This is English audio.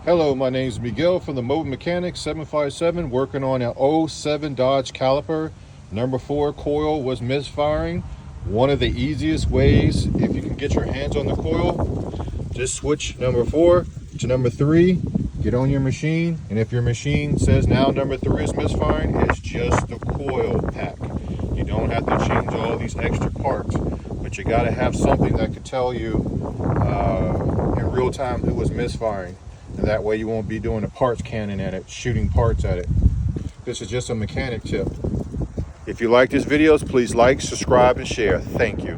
Hello, my name is Miguel from the Mobile Mechanic 757, working on an '07 Dodge caliper. Number 4 coil was misfiring. One of the easiest ways, if you can get your hands on the coil, just switch number 4 to number 3, get on your machine, and if your machine says now number 3 is misfiring, it's just the coil pack. You don't have to change all these extra parts, but you got to have something that could tell you in real time who was misfiring. And that way you won't be doing a parts cannon at it, shooting parts at it. This is just a mechanic tip. If you like these videos, please like, subscribe, and share. Thank you.